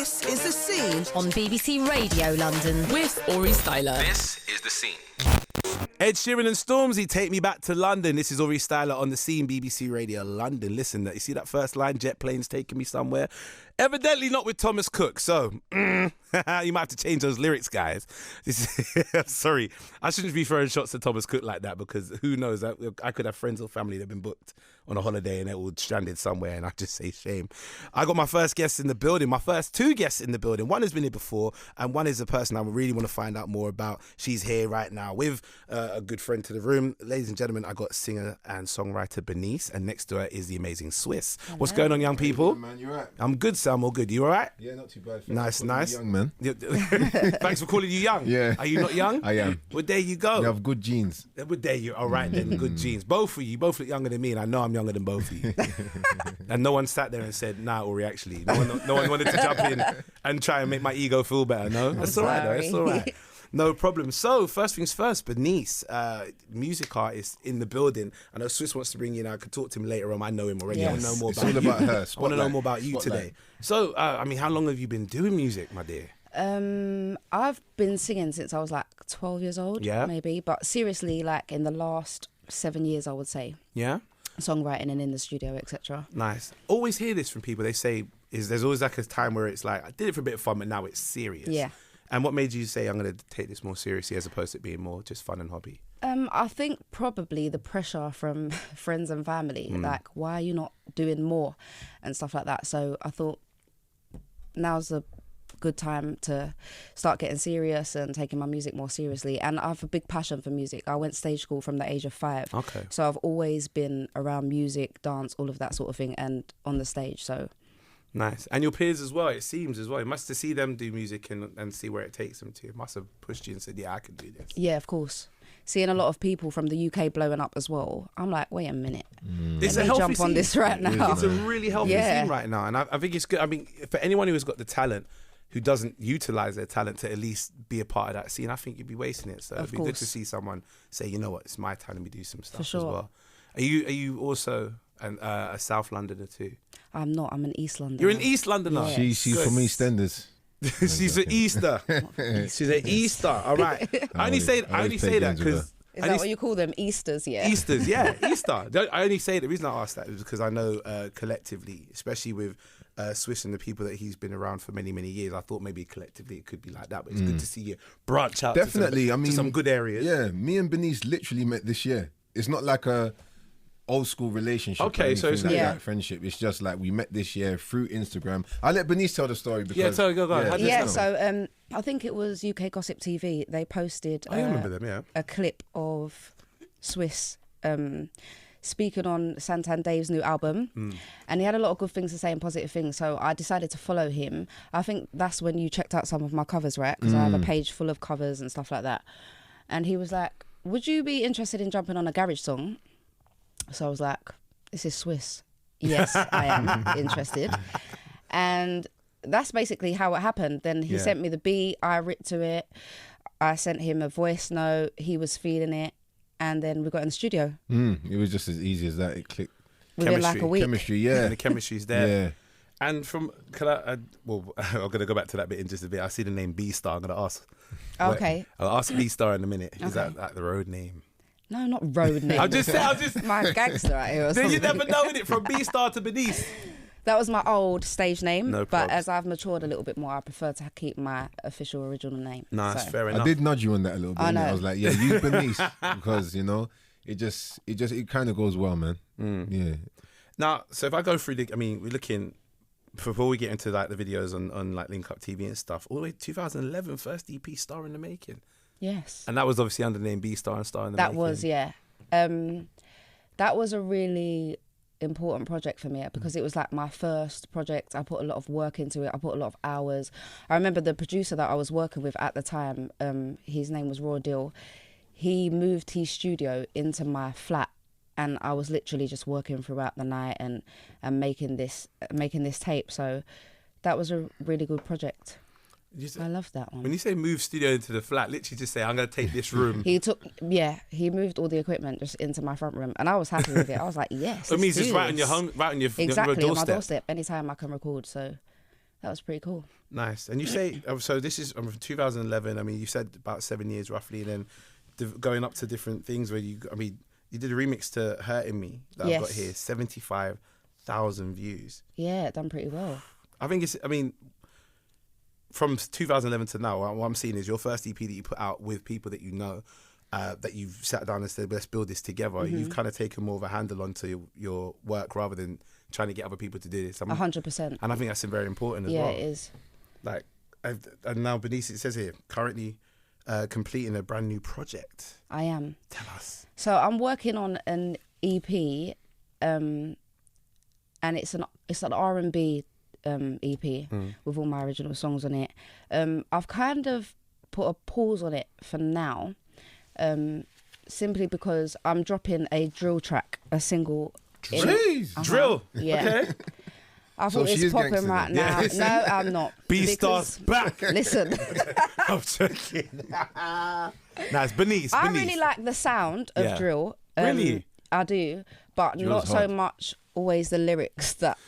This is The Scene on BBC Radio London with Aurie Styla. This is The Scene. Ed Sheeran and Stormzy, Take Me Back to London. This is Aurie Styla on The Scene, BBC Radio London. Listen, you see that first line, jet planes taking me somewhere? Evidently not with Thomas Cook, so you might have to change those lyrics, guys. Sorry, I shouldn't be throwing shots at Thomas Cook like that, because who knows, I could have friends or family that have been booked on a holiday and they're all stranded somewhere, and I just say shame. I got my first guest in the building, my first two guests in the building. One has been here before, and one is a person I really want to find out more about. She's here right now with a good friend to the room. Ladies and gentlemen, I got singer and songwriter Bernice, and next to her is the amazing Swiss. Hello. What's going on, young people? Hey, man, you right? I'm good, sir. I'm all good. You all right? Yeah, not too bad. Nice. Young man. Thanks for calling you young. Yeah. Are you not young? I am. Well, there you go. You have good genes. Well, there you. All right then. Good genes. Both of you. Both look younger than me, and I know I'm younger than both of you. And no one sat there and said, "Nah, Aurie." Actually, no one wanted to jump in and try and make my ego feel better. No, that's all right. Though. It's all right. No problem. So, first things first, Bernice, music artist in the building. I know Swiss wants to bring you in. I could talk to him later on. I know him already. Yes. I want to know more it's about all you. about her. I want to know more about you today. So, how long have you been doing music, my dear? I've been singing since I was like 12 years old, maybe. But seriously, like in the last 7 years, I would say. Yeah? Songwriting and in the studio, etc. Nice. Always hear this from people. They say, there's always like a time where it's like, I did it for a bit of fun, but now it's serious. Yeah. And what made you say, I'm going to take this more seriously as opposed to it being more just fun and hobby? I think probably the pressure from friends and family. Like, why are you not doing more and stuff like that? So I thought now's a good time to start getting serious and taking my music more seriously. And I have a big passion for music. I went stage school from the age of 5. Okay. So I've always been around music, dance, all of that sort of thing, and on the stage. So nice. And your peers as well, it seems as well. You must have seen them do music and see where it takes them to. It must have pushed you and said, yeah, I can do this. Yeah, of course. Seeing a lot of people from the UK blowing up as well, I'm like, wait a minute. It's Let a me healthy jump on scene. this right now. It's a really healthy scene right now. And I think it's good. I mean, for anyone who has got the talent, who doesn't utilise their talent to at least be a part of that scene, I think you'd be wasting it. So it'd be good to see someone say, you know what, it's my time, let me do some stuff as well. Are you also a South Londoner too? I'm not. I'm an East Londoner. You're an East Londoner? Yeah. She's from EastEnders. She's an Easter. She's an Easter. All right. I only say that because... Is that what you call them? Easters, yeah. Easters, yeah. Easter. I only say the reason I asked that is because I know collectively, especially with Swiss and the people that he's been around for many, many years, I thought maybe collectively it could be like that. But it's good to see you branch out Definitely. to some good areas. Yeah, me and Bernice literally met this year. It's not like a old school relationship. Okay, so it's like yeah. that friendship. It's just like we met this year through Instagram. I'll let Bernice tell the story because go on. Yeah, so I think it was UK Gossip TV. They posted I remember them, yeah. a clip of Swiss speaking on Santan Dave's new album, and he had a lot of good things to say and positive things, so I decided to follow him. I think that's when you checked out some of my covers, right? Because I have a page full of covers and stuff like that. And he was like, would you be interested in jumping on a garage song? So I was like, this is Swiss. Yes, I am interested. And that's basically how it happened. Then he sent me the beat, I ripped to it, I sent him a voice note, he was feeling it, and then we got in the studio. It was just as easy as that. It clicked. Within like a week. Chemistry, yeah. And the chemistry's there. Yeah. And I'm going to go back to that bit in just a bit. I see the name B-Star. I'm going to ask. Okay. I'll ask B-Star in a minute. Is that like the road name? No, not road name. I'll just my gangster right here. Or Then you something. never know, innit? From B-Star to Bernice. That was my old stage name, No but probs. as I've matured a little bit more, I prefer to keep my official original name. No, that's fair I enough. did nudge you on that a little bit. I know. I was like, yeah, use Bernice because it kind of goes well, man. Yeah. Now, so if I go through we're looking, before we get into like the videos on like Link Up TV and stuff, all the way to 2011, first EP, Star in the Making. Yes. And that was obviously under the name B-Star and Star in the That Making. was, yeah. That was a really important project for me because it was like my first project. I put a lot of work into it. I put a lot of hours. I remember the producer that I was working with at the time, his name was Raw Deal. He moved his studio into my flat, and I was literally just working throughout the night and making this tape. So that was a really good project. I love that one. When you say move studio into the flat, literally just say, I'm going to take this room. He moved all the equipment just into my front room, and I was happy with it. I was like, yes. It means let's it's do right on your this. home, right on your Exactly, your on my doorstep. doorstep. Anytime I can record, so that was pretty cool. Nice. And you say, so this is from 2011. I mean, you said about 7 years roughly, and then going up to different things where you did a remix to Hurting Me that I've got here, 75,000 views. Yeah, done pretty well. I mean, from 2011 to now, what I'm seeing is your first EP that you put out with people that you know, that you've sat down and said, let's build this together. Mm-hmm. You've kind of taken more of a handle onto your work rather than trying to get other people to do this. 100%. And I think that's very important as well. Yeah, it is. Like, and now Bernice, it says here, currently completing a brand new project. I am. Tell us. So I'm working on an EP, and it's an R&B EP with all my original songs on it. I've kind of put a pause on it for now, simply because I'm dropping a drill track, a single. Jeez, Drill. Yeah. Okay. I So thought she it's is popping gangster right then. now. No, I'm not. B-Star's back. Listen, I'm joking. Nice. Bernice. I really like the sound of Yeah. drill. Really? I do, but Drill's not so hard. much always the lyrics that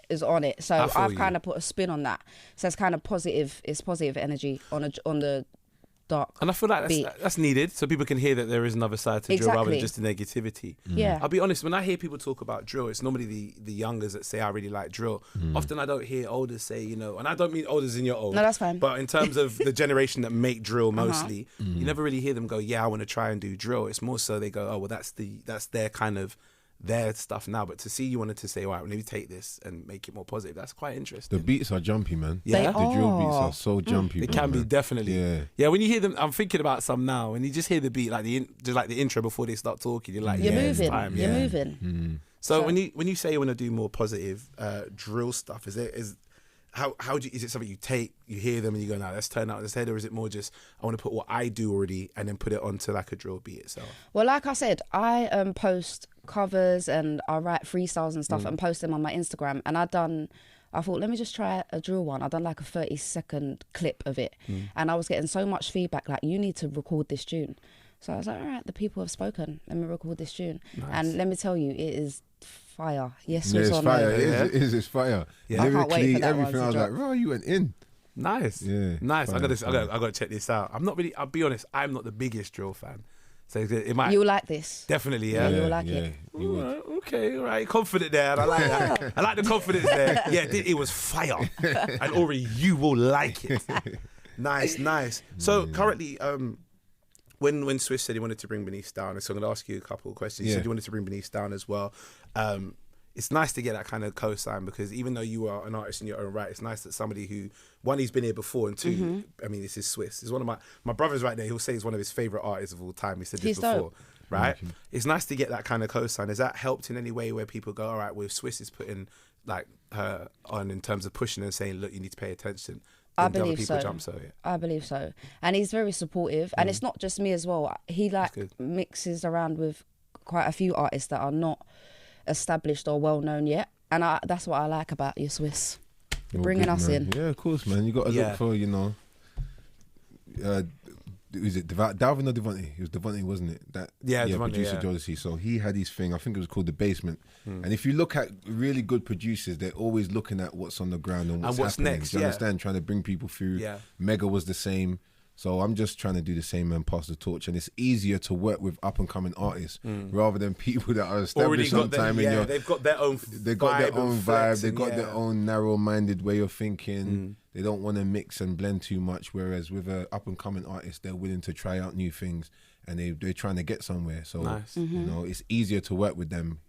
is on it. So I feel I've you. kind of put a spin on that. So it's kind of positive. It's positive energy on the dark. And I feel like beat. that's needed so people can hear that there is another side to drill rather than Exactly. just the negativity. Yeah. I'll be honest, when I hear people talk about drill, it's normally the youngers that say, I really like drill. Often I don't hear elders say, you know, and I don't mean elders in your old. No, that's fine. But in terms of the generation that make drill mostly, you never really hear them go, yeah, I want to try and do drill. It's more so they go, oh, well, that's their kind of their stuff now. But to see you wanted to say, all right, well, maybe take this and make it more positive, that's quite interesting. The beats are jumpy, man. Yeah. They The drill beats are. are so jumpy. They bro, can be man. definitely. Yeah. When you hear them, I'm thinking about some now, and you just hear the beat, like just like the intro before they start talking. You're like, You're yeah, it's moving. time. You're Yeah. moving. So So- when you say you want to do more positive drill stuff, is is it something you hear them and you go, now let's turn out this head, or is it more just I want to put what I do already and then put it onto like a drill beat itself? Well, like I said, I post covers and I write freestyles and stuff and post them on my Instagram. And I thought, let me just try a drill one. I done like a 30-second clip of it, and I was getting so much feedback, like, you need to record this tune. So I was like, all right, the people have spoken. Let me record this tune. And let me tell you, it is fire. Yes, Yeah, Swiss it's or no? fire. Yeah. It's fire. Yeah. I can't wait Lyrically, for that one everything. to I was drop. like, bro, you went in. Nice, Yeah, nice. I fire, got fire. to check this out. I'm not really. I'll be honest. I'm not the biggest drill fan, so it might You'll like this. definitely. Yeah, Yeah. you'll like it. You would. Alright, okay, all right, confident there. And I like that. I like the confidence there. Yeah, it was fire, and Aurie, you will like it. Nice. So currently, when Swiss said he wanted to bring Bernice down, so I'm going to ask you a couple of questions. He Yeah. said you wanted to bring Bernice down as well. It's nice to get that kind of co-sign, because even though you are an artist in your own right, it's nice that somebody who, one, he's been here before, and two, I mean, this is Swiss. He's one of my brothers right there. He'll say he's one of his favourite artists of all time. He said this He's before. dope. Right? It's nice to get that kind of co-sign. Has that helped in any way where people go, all right, well, if Swiss is putting like her on in terms of pushing and saying, look, you need to pay attention, I then the other believe people so. jump, so yeah. I believe so. And he's very supportive. And it's not just me as well. He like good. mixes around with quite a few artists that are not established or well known yet. And that's what I like about you, Swiss. You're bringing good, us man. in. Yeah, of course, man. You got to Yeah. look for, is it Dalvin or Devontae? It was Devontae, wasn't it? Devontae, producer yeah. Jodeci. So he had his thing. I think it was called The Basement. And if you look at really good producers, they're always looking at what's on the ground and what's happening. next, Do you yeah. understand? Trying to bring people through. Yeah. Mega was the same. So I'm just trying to do the same and pass the torch. And it's easier to work with up and coming artists rather than people that are Already established got sometime their, in your they've got their own they got their own and vibe. flex They and got their yeah. own narrow-minded way of thinking. They don't want to mix and blend too much. Whereas with a up-and-coming artist, they're willing to try out new things, and they're trying to get somewhere. So Nice. you know, it's easier to work with them,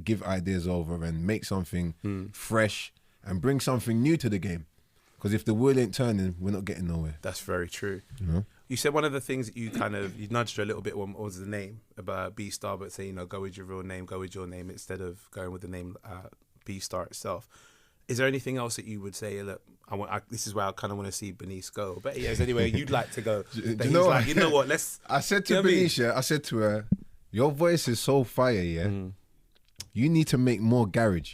give ideas over, and make something fresh and bring something new to the game. Because if the wheel ain't turning, we're not getting nowhere. That's very true. You know? You said one of the things that you nudged her a little bit was the name about B-Star, but say, go with your real name, go with your name instead of going with the name B-Star itself. Is there anything else that you would say, look, this is where I kind of want to see Bernice go? But yeah, is there anywhere you'd like to go? Do That you he's know like, what? you know what, let's... I said You to know what I mean? Bernice, I said to her, your voice is so fire, yeah? You need to make more garage.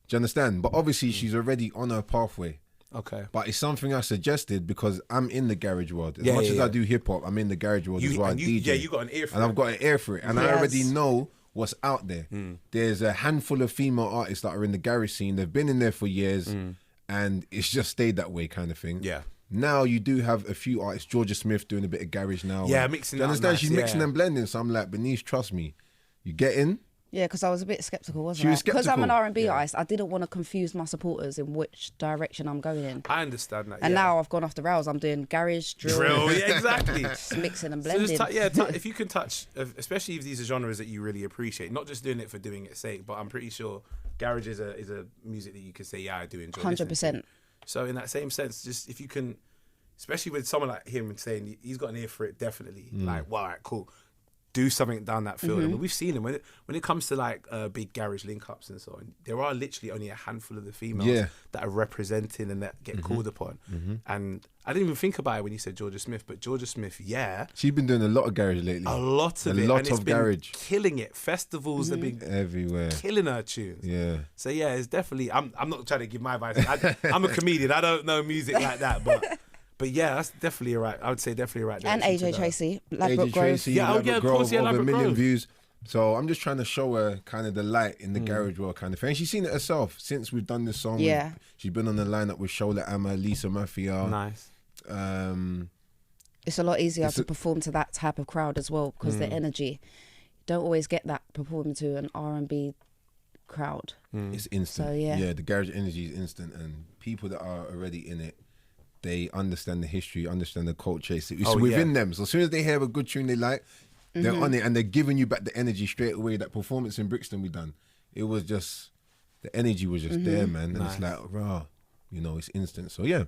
Do you understand? But obviously she's already on her pathway. Okay. But it's something I suggested because I'm in the garage world. As Yeah, much yeah, as yeah. I do hip hop, I'm in the garage world as well. I DJ. Yeah, you got an ear for and it. I've got an ear for it. And I Yes. already know what's out there. There's a handful of female artists that are in the garage scene. They've been in there for years. and it's just stayed that way kind of thing. Yeah. Now you do have a few artists, Georgia Smith doing a bit of garage now. Yeah, and, mixing do you it up understand? nice, She's mixing yeah. and blending. So I'm like, Bernice, trust me. You get in. Yeah, because I was a bit sceptical, wasn't She was I? Because I'm an sceptical. R&B artist, I didn't want to confuse my supporters in which direction I'm going in. I understand that. And yeah. now I've gone off the rails. I'm doing garage, drill, Yeah, exactly. just mixing and So blending. just if you can touch, especially if these are genres that you really appreciate, not just doing it for doing its sake, but I'm pretty sure garage is a music that you could say, yeah, I do enjoy. 100%. So in that same sense, just if you can, especially with someone like him saying he's got an ear for it, definitely. Like, wow, right, cool. Do something down that field. I mean, we've seen him when it comes to like big garage link ups and so on. There are literally only a handful of the females that are representing and that get called upon. And I didn't even think about it when you said Georgia Smith, but Georgia Smith, yeah, She's been doing a lot of garage lately. a lot of A it, lot and it's of been garage. killing it. Festivals have been Everywhere. killing her tunes. Yeah. So yeah, it's definitely. I'm not trying to give my advice. I'm a comedian. I don't know music like that, but yeah, that's definitely a right. I would say definitely a right. And direction to AJ go. Tracy, AJ Ladbroke Grove. Tracy, Yeah, oh, Ladbroke yeah, of Grove, course, yeah, over Ladbroke 1 million Grove. views. So I'm just trying to show her kind of the light in the garage world kind of thing. And she's seen it herself since we've done this song. Yeah. She's been on the lineup with Shola Amma, Lisa Mafia. Nice. It's a lot easier to perform to that type of crowd as well because the energy. Don't always get that performing to an R&B crowd. It's instant. So, yeah. The garage energy is instant, and people that are already in it, they understand the history, understand the culture. It's within them. So as soon as they hear a good tune they like, they're on it, and they're giving you back the energy straight away. That performance in Brixton we done, it was just, the energy was just there, man. And it's like, raw, it's instant. So yeah.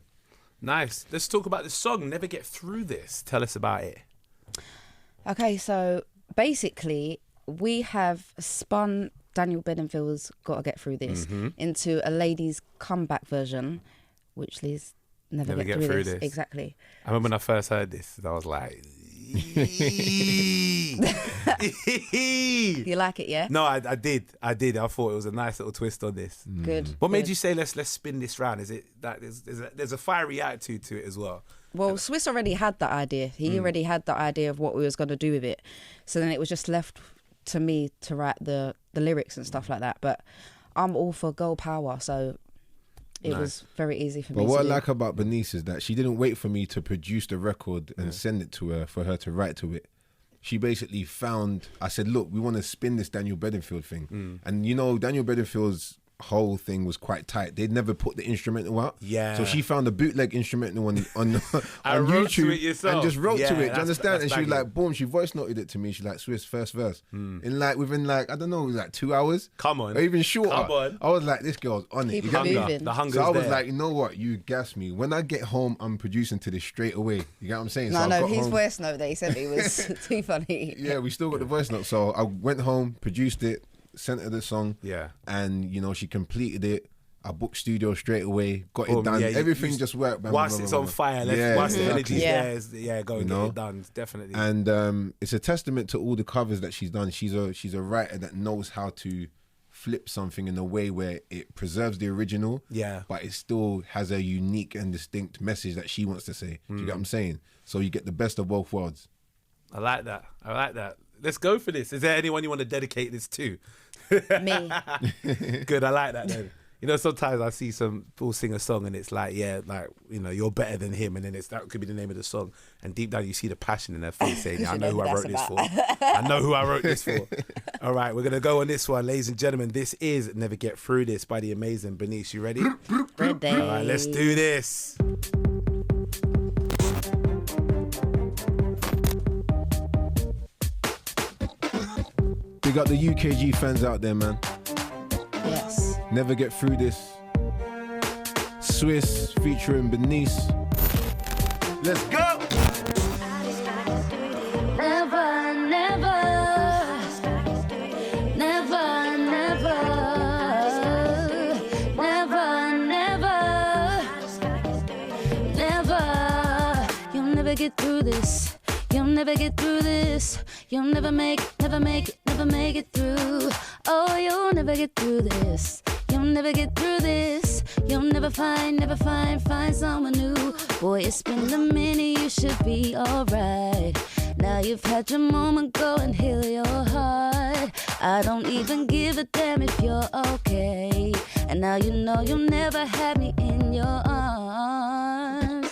Nice. Let's talk about the song, Never Get Through This. Tell us about it. Okay, so basically we have spun Daniel Bedingfield's Gotta Get Through This into a ladies' comeback version, which is Never Get Through This. Exactly. I remember when I first heard this, I was like, You like it, yeah? no, I did. I thought it was a nice little twist on this. Good. What made good. you say let's spin this round? Is it that there's a fiery attitude to it as well? Well, Swiss already had that idea. He already had the idea of what we was going to do with it. So then it was just left to me to write the lyrics and stuff like that. But I'm all for girl power, so it was very easy for me But to what I do. like about Bernice is that she didn't wait for me to produce the record and send it to her for her to write to it. She basically found, I said, look, we want to spin this Daniel Bedingfield thing. And Daniel Bedingfield's whole thing was quite tight. They'd never put the instrumental out. Yeah. So she found a bootleg instrumental on I wrote YouTube to it yourself. and just wrote Yeah, to it. Do you that's understand? And she was banging. like, boom, she voice noted it to me. She's like, Swiss, first verse. Within I don't know, it was like 2 hours. Come on. Or even shorter. Come on. I was like, this girl's on it. Keep You it get me? moving. The hunger's So I was there. like, you know what? You gas me. When I get home, I'm producing to this straight away. You get what I'm saying? No, I no, got his home. voice note that he sent me was too funny. Yeah, we still got the voice note. So I went home, produced it, sent her the song. Yeah. And, she completed it. I booked studio straight away, got Boom, it done. yeah, you- Everything you- just worked. Bam, Once bam, it's bam, on bam. fire, Yeah, once the exactly. energy's Yeah. there, go and get it done. Definitely. And it's a testament to all the covers that she's done. She's a writer that knows how to flip something in a way where it preserves the original, but it still has a unique and distinct message that she wants to say. Do you get what I'm saying? So you get the best of both worlds. I like that. Let's go for this. Is there anyone you want to dedicate this to? Me. Good, I like that then. Sometimes I see some people sing a song and it's like, you're better than him, and then that could be the name of the song. And deep down you see the passion in their face saying, I know who I wrote this for. I know who I wrote this for. All right, we're going to go on this one. Ladies and gentlemen, this is Never Get Through This by the amazing Bernice. You ready? Ready. All right, let's do this. Big up the UKG fans out there, man. Yes. Never Get Through This. Swiss featuring Bernice. Let's go! Never, never, never, never, never, never. You'll never get through this. You'll never get through this. You'll never make it through. Oh, you'll never get through this. You'll never get through this. You'll never find someone new. Boy, it's been a minute, you should be alright. Now you've had your moment, go and heal your heart. I don't even give a damn if you're okay. And now you know you'll never have me in your arms.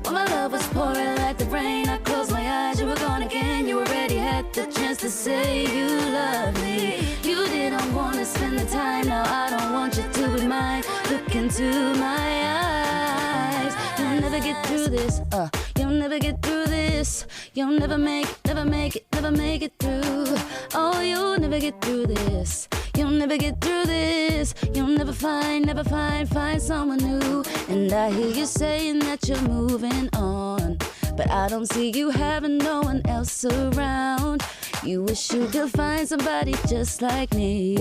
When my love was pouring like the rain, I closed my eyes, you were gone again. You already had the chance to say you love me. You didn't want to spend the time, now I don't want you to be mine. Look into my eyes. You'll never get through this, you'll never get through this. You'll never make it, never make it, never make it through. Oh, you'll never get through this. You'll never get through this. You'll never find someone new. And I hear you saying that you're moving on, but I don't see you having no one else around. You wish you could find somebody just like me.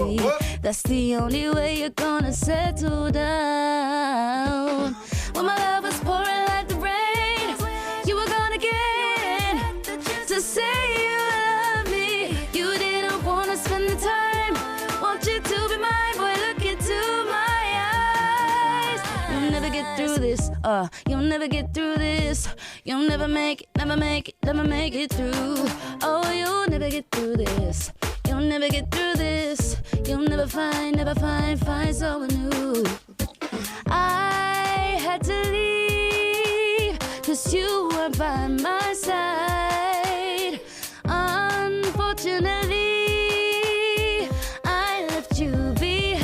That's the only way you're gonna settle down. When my love was pouring like the rain, you were gone again to say you love me. You didn't wanna spend the time. Want you to be mine, boy, look into my eyes. You'll never get through this, you'll never get through this. You'll never make it, never make it, never make it through. Oh, you'll never get through this. You'll never get through this. You'll never find someone new. I had to leave, 'cause you weren't by my side. Unfortunately, I left you behind.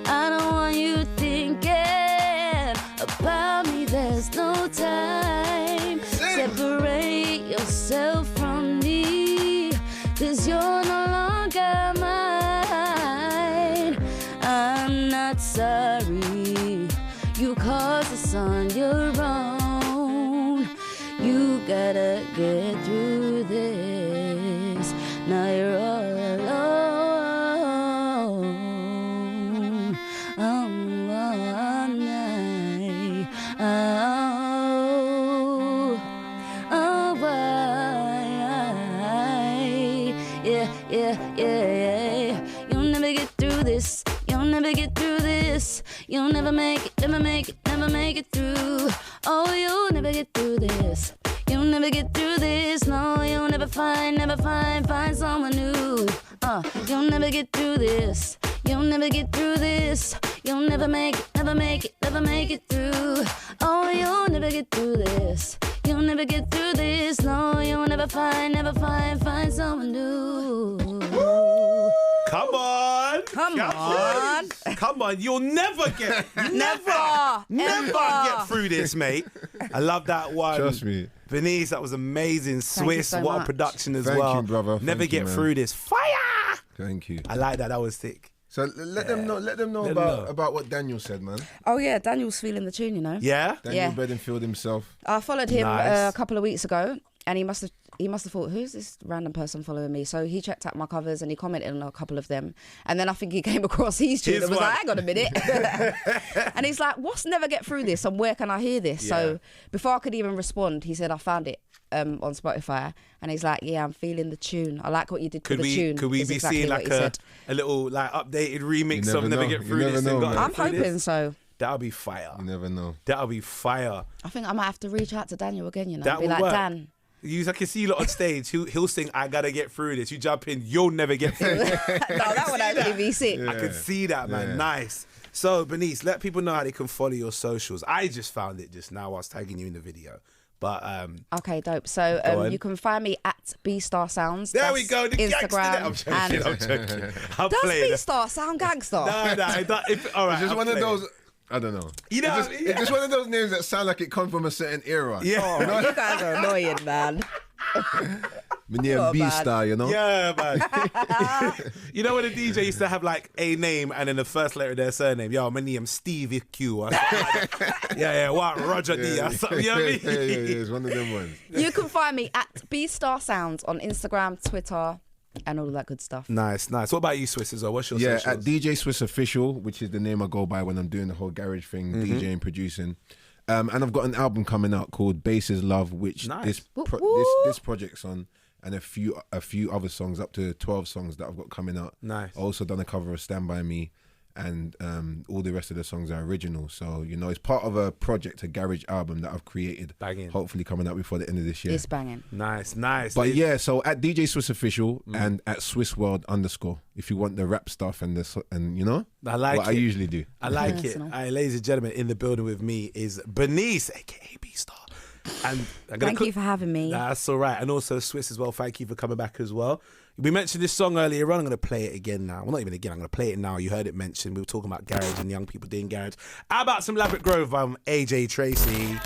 I don't want you thinking about me, there's no time. Separate yourself from me, 'cause you're no longer mine. I'm not sorry, you caused this on your own. You gotta get through this. Now you're all alone. All night. Yeah. You'll never get through this. You'll never get through this. You'll never make it, never make it, never make it through. Oh, you'll never get through this. You'll never get through this. No, you'll never find someone new. You'll never get through this. You'll never get through this. You'll never make it, never make it, never make it through. Oh, you'll never get through this. You'll never get through this. No, you'll never find someone new. Come on. Come on. Come on. You'll never get get through this, mate. I love that one. Trust me. Bernice, that was amazing. Swiss, so what a much. production as Thank well. you, brother. Never Thank you, get man. through this. Fire! Thank you. I like that. That was sick. So let them know about what Daniel said, man. Oh yeah, Daniel's feeling the tune, you know. Yeah? Daniel Yeah. Bedingfield himself. I followed him Nice. a couple of weeks ago, and he must have thought, who's this random person following me? So he checked out my covers and he commented on a couple of them, and then I think he came across his tune His and was one. like, hang on a minute. And he's like, what's Never Get Through This and where can I hear this? Yeah. So before I could even respond, he said, I found it on Spotify, and he's like, yeah, I'm feeling the tune. I like what you did to Could the tune. we is be exactly seeing what like he said. a little like updated remix You of never Never know. Get You Through never This? know, and Got man. Her I'm Through hoping This? so. That'll be fire. You never know. That'll be fire. I think I might have to reach out to Daniel again, you know, That be will like, work. Dan. I can see you lot on stage. He'll sing I Gotta Get Through This. You jump in, you'll never get through it. No, that would actually be sick. I could see that, man. Yeah. Nice. So, Bernice, let people know how they can follow your socials. I just found it just now whilst tagging you in the video. But Okay, dope. So Go on. you can find me at B-Star Sounds. there That's we go. The gangster there. I'm Instagram. joking. I'm joking. I'm Does playing. B-Star sound gangster? No. All right. It's just I'm one playing. of those. I don't know. You know it's what just, I mean? it's just one of those names that sound like it come from a certain era. Yeah. Oh, you guys are annoying, man. My name Oh, B-Star, you know. Yeah, man. You know when a DJ used to have like a name and then the first letter of their surname? Yo, my name Stevie Q. Or something like that. Yeah, what? Roger D or something. You know what I mean? yeah, it's one of them ones. You can find me at B-Star Sounds on Instagram, Twitter, and all of that good stuff. Nice. What about you, Swiss, as well? What's your Yeah, socials? at DJ Swiss Official, which is the name I go by when I'm doing the whole garage thing, DJing, producing. And I've got an album coming out called Bass is Love, which Nice. this project's on, and a few other songs, up to 12 songs that I've got coming out. Nice. I also done a cover of Stand By Me, and all the rest of the songs are original. So, you know, it's part of a project, a garage album that I've created. Banging. Hopefully coming out before the end of this year. It's banging. Nice. But yeah, so at DJ Swiss Official and at Swiss World _, if you want the rap stuff and you know, I like what it. I usually do. I like it. Personal. All right, ladies and gentlemen, in the building with me is Bernice, aka B-Star. And I'm gonna Thank you for having me. That's all right. And also Swiss as well. Thank you for coming back as well. We mentioned this song earlier on. I'm going to play it again now. Well, not even again. I'm going to play it now. You heard it mentioned. We were talking about garage and young people doing garage. How about some Laverick Grove by AJ Tracy?